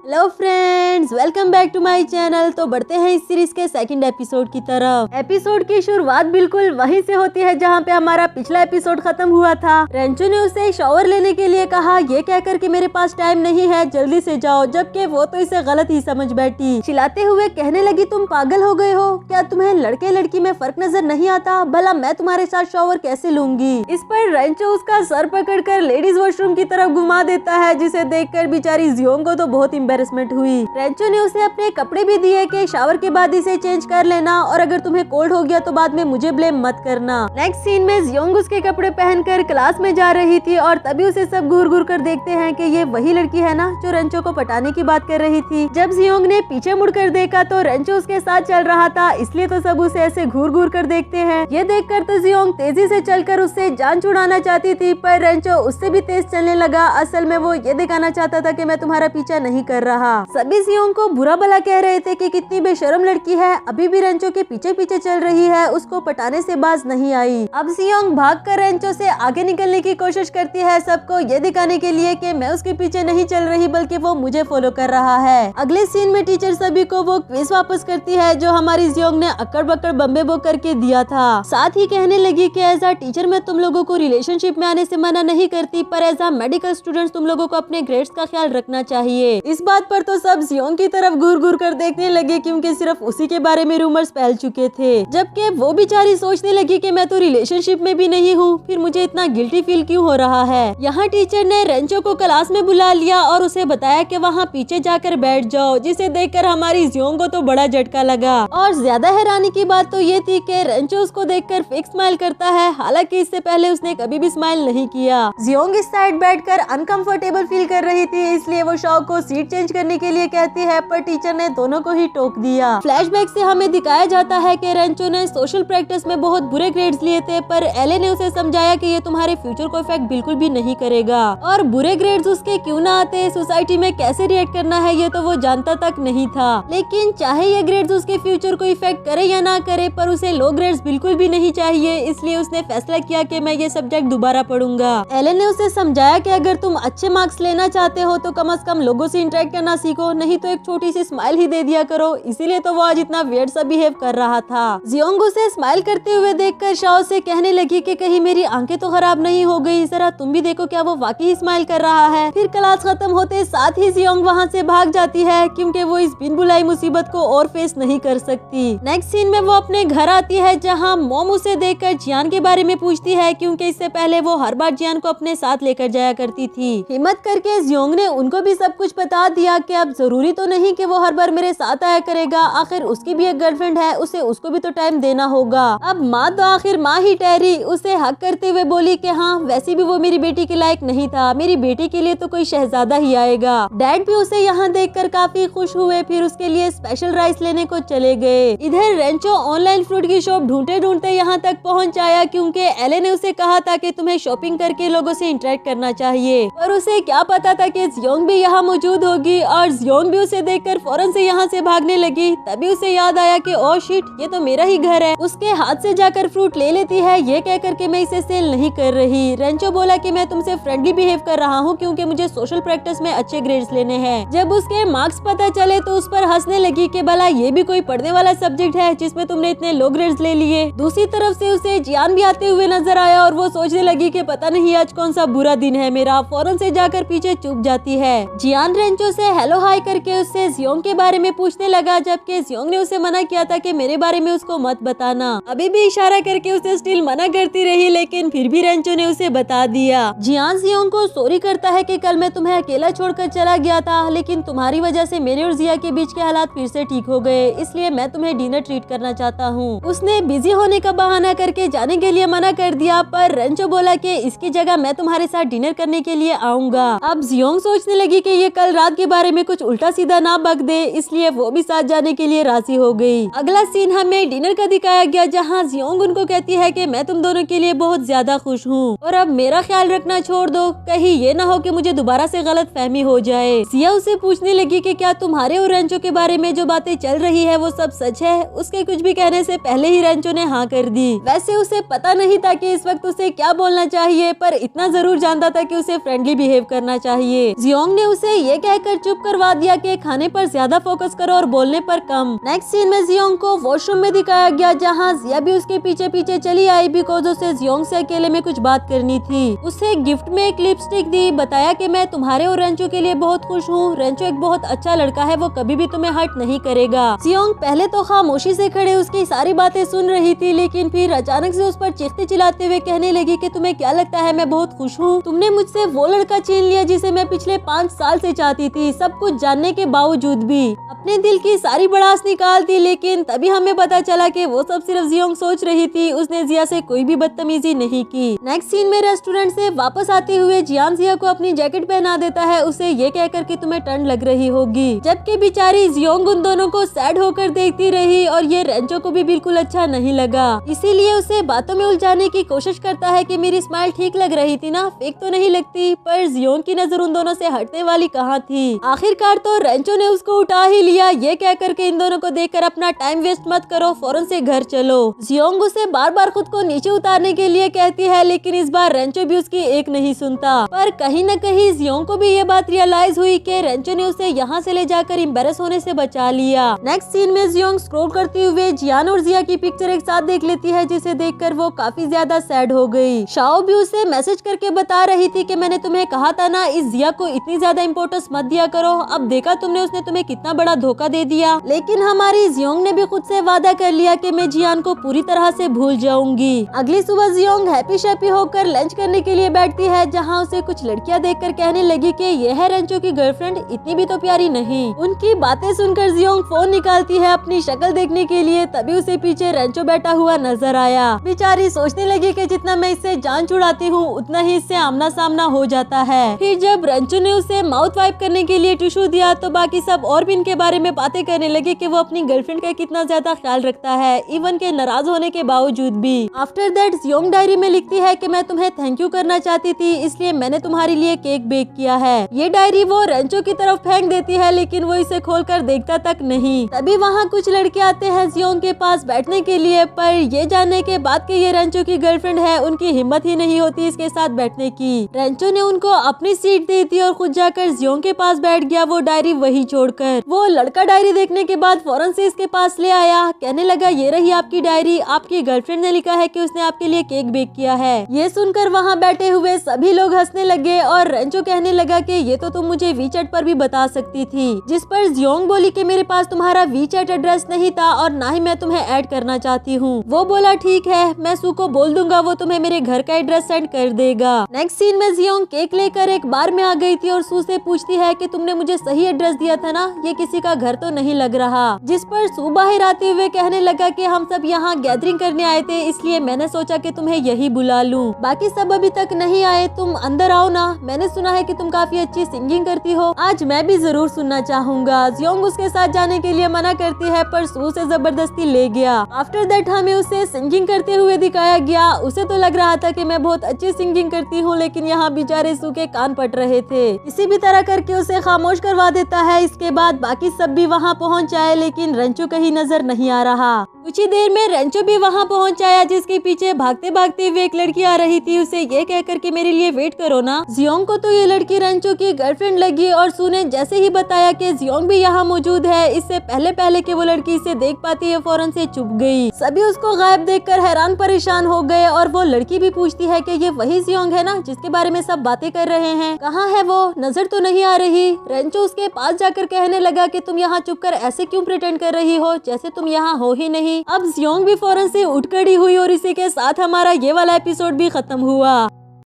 Hello friends, welcome back to my channel. तो बढ़ते हैं इस सीरीज के सेकंड एपिसोड की तरफ। एपिसोड की शुरुआत बिल्कुल वहीं से होती है जहां पे हमारा पिछला एपिसोड खत्म हुआ था। रेंचो ने उसे शावर लेने के लिए कहा, ये कहकर कि मेरे पास टाइम नहीं है, जल्दी से जाओ, जबकि वो तो इसे गलत ही समझ बैठी। चिल्लाते हुए कहने लगी, तुम पागल हो गए हो क्या? तुम्हें लड़के लड़की में फर्क नजर नहीं आता? भला मैं तुम्हारे साथ शावर कैसे लूंगी? इस पर रेंचो उसका सर पकड़कर लेडीज वॉशरूम की तरफ घुमा देता है, जिसे देखकर बेचारी जियोंग को तो बहुत एम्बैरेसमेंट हुई। रेंचो ने उसे अपने कपड़े भी दिए कि शावर के बाद इसे चेंज कर लेना, और अगर तुम्हें कोल्ड हो गया तो बाद में मुझे ब्लेम मत करना। नेक्स्ट सीन में जियोंग उसके कपड़े पहनकर क्लास में जा रही थी और तभी उसे सब घूर घूर कर देखते हैं कि ये वही लड़की है ना जो रेंचो को पटाने की बात कर रही थी। जब जियोंग ने पीछे मुड़कर देखा तो रेंचो उसके साथ चल रहा था, इसलिए तो सब उसे ऐसे घूर घूर कर देखते हैं। ये देखकर तो जियोंग तेजी से चलकर उससे जान छुड़ाना चाहती थी, पर रेंचो उससे भी तेज चलने लगा। असल में वो ये दिखाना चाहता था कि मैं तुम्हारा पीछा नहीं कर रहा। सभी जियोंग को बुरा भला कह रहे थे कि कितनी बेशर्म लड़की है, अभी भी रेंचो के पीछे पीछे चल रही है, उसको पटाने से बाज नहीं आई। अब जियोंग भागकर रेंचो से आगे निकलने की कोशिश करती है, सबको ये दिखाने के लिए कि मैं उसके पीछे नहीं चल रही बल्कि वो मुझे फॉलो कर रहा है। अगले सीन में टीचर सभी को वो क्विज वापस करती है जो हमारी जियोंग ने अक्कड़ बक्कड़ बम्बे बो करके दिया था। साथ ही कहने लगी कि एज अ टीचर मैं तुम लोगों को रिलेशनशिप में आने से मना नहीं करती, पर एज अ मेडिकल स्टूडेंट्स तुम लोगों को अपने ग्रेड्स का ख्याल रखना चाहिए। इस बात पर तो सब जियोंग की तरफ घूर घूर कर देखने लगे, क्योंकि सिर्फ उसी के बारे में रूमर्स फैल चुके थे। जबकि वो बेचारी सोचने लगी कि मैं तो रिलेशनशिप में भी नहीं हूँ, फिर मुझे इतना गिल्टी फील क्यों हो रहा है। यहाँ टीचर ने रेंचो को क्लास में बुला लिया और उसे बताया कि वहाँ पीछे जाकर बैठ जाओ, जिसे देखकर हमारी जियोंग को तो बड़ा झटका लगा। और ज्यादा हैरानी की बात तो ये थी कि रेंचो उसको देखकर फेक स्माइल करता है, हालांकि इससे पहले उसने कभी भी स्माइल नहीं किया। जियोंग इस साइड बैठकर अनकंफर्टेबल फील कर रही थी, इसलिए वो शाओ को सीट चेंज करने के लिए कहती है, पर टीचर ने दोनों को ही टोक दिया। फ्लैशबैक से हमें दिखाया जाता है कि रेंचो ने सोशल प्रैक्टिस में बहुत बुरे ग्रेड्स लिए थे, पर एले ने उसे समझाया कि ये तुम्हारे फ्यूचर को इफेक्ट बिल्कुल भी नहीं करेगा, और बुरे ग्रेड्स उसके क्यों ना आते, सोसाइटी में कैसे रिएक्ट करना है ये तो वो जानता तक नहीं था। लेकिन चाहे ये ग्रेड्स उसके फ्यूचर को इफेक्ट करे या ना करे, पर उसे लो ग्रेड्स बिल्कुल भी नहीं चाहिए, इसलिए उसने फैसला किया कि मैं ये सब्जेक्ट दोबारा पढ़ूंगा। एले ने उसे समझाया कि अगर तुम अच्छे मार्क्स लेना चाहते हो तो कम से कम लोगों से इंटरेक्ट करना सीखो, नहीं तो एक छोटी सी स्माइल ही दे दिया करो। इसीलिए तो वो आज इतना वियर्ड सा बिहेव कर रहा था। जियोंग उसे स्माइल करते हुए देखकर शाओ से कहने लगी कि कहीं मेरी आंखें तो खराब नहीं हो गई, जरा तुम भी देखो क्या वो वाकई स्माइल कर रहा है। फिर क्लास खत्म होते साथ ही जियोंग वहाँ से भाग जाती है, क्योंकि वो इस बिन बुलाई मुसीबत को और फेस नहीं कर सकती। नेक्स्ट सीन में वो अपने घर आती है, जहाँ मॉम उसे देखकर जियान के बारे में पूछती है, क्योंकि इससे पहले वो हर बार जियान को अपने साथ लेकर जाया करती थी। हिम्मत करके जियोंग ने उनको भी सब कुछ बता दिया कि अब जरूरी तो नहीं कि वो हर बार मेरे साथ आया करेगा, आखिर उसकी भी एक गर्लफ्रेंड है, उसे उसको भी तो टाइम देना होगा। अब माँ तो आखिर माँ ही ठहरी, उसे हक करते हुए बोली कि हाँ वैसे भी वो मेरी बेटी के लायक नहीं था, मेरी बेटी के लिए तो कोई शहजादा ही आएगा। डैड भी उसे यहाँ देखकर काफी खुश हुए, फिर उसके लिए स्पेशल राइस लेने को चले गए। इधर रेंचो ऑनलाइन फ्रूट की शॉप ढूंढते ढूंढते यहाँ तक पहुँच आया, क्योंकि एले ने उसे कहा था कि तुम्हें शॉपिंग करके लोगों से इंटरेक्ट करना चाहिए, पर उसे क्या पता था कि जियोंग भी यहाँ मौजूद होगी, और जियोंग भी उसे देखकर फौरन से यहाँ से भागने लगी। तभी उसे याद आया कि ओ शिट, ये तो मेरा ही घर है। उसके हाथ से जाकर फ्रूट ले लेती है, ये कहकर के मैं इसे सेल नहीं कर रही। रेंचो बोला कि मैं तुमसे फ्रेंडली बिहेव कर रहा हूँ, क्योंकि मुझे सोशल प्रैक्टिस में अच्छे ग्रेड्स लेने हैं। जब उसके मार्क्स पता चले तो उस पर हंसने लगी कि भला ये भी कोई पढ़ने वाला सब्जेक्ट है जिसमें तुमने इतने लो ग्रेड्स ले लिए। दूसरी तरफ से उसे जियान भी आते हुए नजर आया, और वो सोचने लगी कि पता नहीं आज कौन सा बुरा दिन है मेरा। फौरन से जाकर पीछे चुप जाती है। जियान रेंचो से हेलो हाय करके उससे जियोंग के बारे में पूछने लगा, जबकि जियोंग ने उसे मना किया था कि मेरे बारे में उसको मत बताना। अभी भी इशारा करके उसे स्टिल मना करती रही, लेकिन फिर भी रेंचो ने उसे बता दिया। जियान जियोंग को सॉरी करता है कि कल मैं तुम्हें अकेला छोड़कर चला गया था, लेकिन तुम्हारी वजह से मेरे और जिया के बीच के हालात फिर से ठीक हो गए, इसलिए मैं तुम्हें डिनर ट्रीट करना चाहता हूँ। उसने बिजी होने का बहाना करके जाने के लिए मना कर दिया, पर रेंचो बोला कि इसकी जगह मैं तुम्हारे साथ डिनर करने के लिए आऊंगा। अब जियोंग सोचने लगी कि ये कल रात के बारे में कुछ उल्टा सीधा ना बक दे, इसलिए वो भी साथ जाने के लिए राजी हो गई। अगला सीन हमें डिनर का दिखाया गया, जहाँ जियोंग उनको कहती है कि मैं तुम दोनों के लिए बहुत ज्यादा खुश हूँ, और अब मेरा ख्याल रखना छोड़ दो, कहीं ये ना हो कि मुझे दोबारा से गलत फहमी हो जाए। सिया उसे पूछने लगी कि क्या तुम्हारे और रेंचो के बारे में जो बातें चल रही है वो सब सच है। उसके कुछ भी कहने से पहले ही रेंचो ने हाँ कर दी। वैसे उसे पता नहीं था कि इस वक्त उसे क्या बोलना चाहिए, पर इतना जरूर जानता था कि उसे फ्रेंडली बिहेव करना चाहिए। जियोंग ने उसे ये कहकर कर चुप करवा दिया कि खाने पर ज्यादा फोकस करो और बोलने पर कम। नेक्स्ट सीन में जियोंग को वॉशरूम में दिखाया गया जहाँ जिया भी उसके पीछे पीछे चली आई बिकॉज उसे जियोंग से अकेले में कुछ बात करनी थी। उसे गिफ्ट में एक लिपस्टिक दी, बताया कि मैं तुम्हारे और रेंचो के लिए बहुत खुश हूँ। रेंचो एक बहुत अच्छा लड़का है, वो कभी भी तुम्हें हर्ट नहीं करेगा। जियोंग पहले तो खामोशी से खड़े उसकी सारी बातें सुन रही थी, लेकिन फिर अचानक से उस पर चीखते चिल्लाते हुए कहने लगी कि तुम्हें क्या लगता है मैं बहुत खुश हूँ? तुमने मुझसे वो लड़का छीन लिया जिसे मैं पिछले 5 साल से चाहती थी, सब कुछ जानने के बावजूद भी। अपने दिल की सारी भड़ास निकाल दी, लेकिन तभी हमें पता चला कि वो सब सिर्फ जियोंग सोच रही थी। उसने जिया से कोई भी बदतमीजी नहीं की। नेक्स्ट सीन में रेस्टोरेंट से वापस आते हुए जियान जिया को अपनी जैकेट पहना देता है, उसे ये कहकर कि तुम्हें ठंड लग रही होगी। जबकि बेचारी जियोंग उन दोनों को सैड होकर देखती रही और ये रेंचो को भी बिल्कुल अच्छा नहीं लगा। इसीलिए उसे बातों में उलझाने की कोशिश करता है कि मेरी स्माइल ठीक लग रही थी ना, फेक तो नहीं लगती। पर जियोंग की नजर उन दोनों से हटने वाली कहाँ थी। आखिरकार तो रेंचो ने उसको उठा ही लिया, ये कहकर के इन दोनों को देखकर अपना टाइम वेस्ट मत करो, फौरन से घर चलो। जियोंग उसे बार बार खुद को नीचे उतारने के लिए कहती है, लेकिन इस बार रेंचो भी उसकी एक नहीं सुनता। पर कहीं न कहीं जियोंग को भी ये बात रियलाइज हुई कि रेंचो ने उसे यहाँ से ले जाकर एम्बैरेस होने से बचा लिया। नेक्स्ट सीन में जियोंग स्क्रॉल करते हुए जियान और जिया की पिक्चर एक साथ देख लेती है, जिसे देखकर वो काफी ज्यादा सैड हो गई। शाओ भी उसे मैसेज करके बता रही थी कि मैंने तुम्हें कहा था ना, इस जिया को इतनी ज्यादा इम्पोर्टेंस मत दिया करो। अब देखा तुमने, उसने तुम्हें कितना बड़ा धोखा दे दिया। लेकिन हमारी जियोंग ने भी खुद से वादा कर लिया कि मैं जियान को पूरी तरह से भूल जाऊंगी। अगली सुबह जियोंग हैप्पी शैप्पी होकर लंच करने के लिए बैठती है, जहाँ उसे कुछ लड़कियां देखकर कहने लगी कि यह है रेंचो की गर्लफ्रेंड, इतनी भी तो प्यारी नहीं। उनकी बातें सुनकर जियोंग फोन निकालती है अपनी शक्ल देखने के लिए, तभी उसे पीछे रेंचो बैठा हुआ नजर आया। बेचारी सोचने लगी कि जितना मैं इससे जान छुड़ाती हूँ उतना ही इससे आमना सामना हो जाता है। फिर जब रेंचो ने उसे माउथ वाइप करने के लिए टिश्यू दिया तो बाकी सब और भी इनके बारे में बातें करने लगे कि वो अपनी गर्लफ्रेंड का कितना ज्यादा ख्याल रखता है, इवन के नाराज होने के बावजूद भी। आफ्टर दैट जियोंग डायरी में लिखती है कि मैं तुम्हें थैंक यू करना चाहती थी, इसलिए मैंने तुम्हारे लिए केक बेक किया है। ये डायरी वो रेंचो की तरफ फेंक देती है, लेकिन वो इसे खोलकर देखता तक नहीं। तभी वहाँ कुछ लड़के आते हैं जियोंग के पास बैठने के लिए, पर ये जानने के बाद कि ये रेंचो की गर्लफ्रेंड है उनकी हिम्मत ही नहीं होती इसके साथ बैठने की। रेंचो ने उनको अपनी सीट दे दी और खुद जाकर जियोंग के पास बैठ गया, वो डायरी वही छोड़कर। वो लड़का डायरी देखने के बाद फौरन से इसके पास ले आया, कहने लगा ये रही आपकी डायरी, आपकी गर्लफ्रेंड ने लिखा है कि उसने आपके लिए केक बेक किया है। ये सुनकर वहाँ बैठे हुए सभी लोग हंसने लगे और रेंचो कहने लगा कि ये तो तुम मुझे वीचैट पर भी बता सकती थी। जिस पर जियोंग बोली कि मेरे पास तुम्हारा वीचैट एड्रेस नहीं था और ना ही मैं तुम्हें ऐड करना चाहती हूँ। वो बोला ठीक है, मैं सू को बोल दूंगा, वो तुम्हें मेरे घर का एड्रेस सेंड कर देगा। नेक्स्ट सीन में जियोंग केक लेकर एक बार में आ गई थी और सू से पूछती है कि तुमने मुझे सही एड्रेस दिया था ना, ये किसी का घर तो नहीं लग रहा। जिस पर सू बाहर आते हुए कहने लगा कि हम सब यहाँ गैदरिंग करने आए थे, इसलिए मैंने सोचा कि तुम्हें यही बुला लूं। बाकी सब अभी तक नहीं आए, तुम अंदर आओ ना, मैंने सुना है कि तुम काफी अच्छी सिंगिंग करती हो, आज मैं भी जरूर सुनना चाहूंगा। जियोंग उसके साथ जाने के लिए मना करती है, पर सू से जबरदस्ती ले गया। आफ्टर दैट हमें उसे सिंगिंग करते हुए दिखाया गया। उसे तो लग रहा था कि मैं बहुत अच्छी सिंगिंग करती हूँ, लेकिन यहाँ बेचारे सू के कान पट रहे थे। किसी भी तरह करके उसे खामोश करवा देता है। इसके बाद बाकी सब भी वहाँ पहुँच आए, लेकिन रेंचो कहीं नजर नहीं आ रहा। कुछ ही देर में रेंचो भी वहाँ पहुँच आया, जिसके पीछे भागते भागते हुए एक लड़की आ रही थी, उसे ये कहकर कि मेरे लिए वेट करो ना। जियोंग को तो ये लड़की रेंचो की गर्लफ्रेंड लगी और सू ने जैसे ही बताया कि जियोंग भी यहाँ मौजूद है, इससे पहले कि वो लड़की इसे देख पाती है फौरन से चुप गई। सभी उसको गायब देखकर हैरान परेशान हो गए और वो लड़की भी पूछती है कि ये वही जियोंग है ना जिसके बारे में सब बातें कर रहे हैं, कहाँ है वो, नजर तो नहीं आ रही। रेंचो उसके पास जाकर कहने लगा कि तुम यहाँ चुप कर ऐसे क्यों प्रिटेंड कर रही हो जैसे तुम यहाँ हो ही नहीं। अब जियोंग भी फौरन से उठ खड़ी हुई और इसी के साथ हमारा ये वाला एपिसोड भी खत्म हुआ।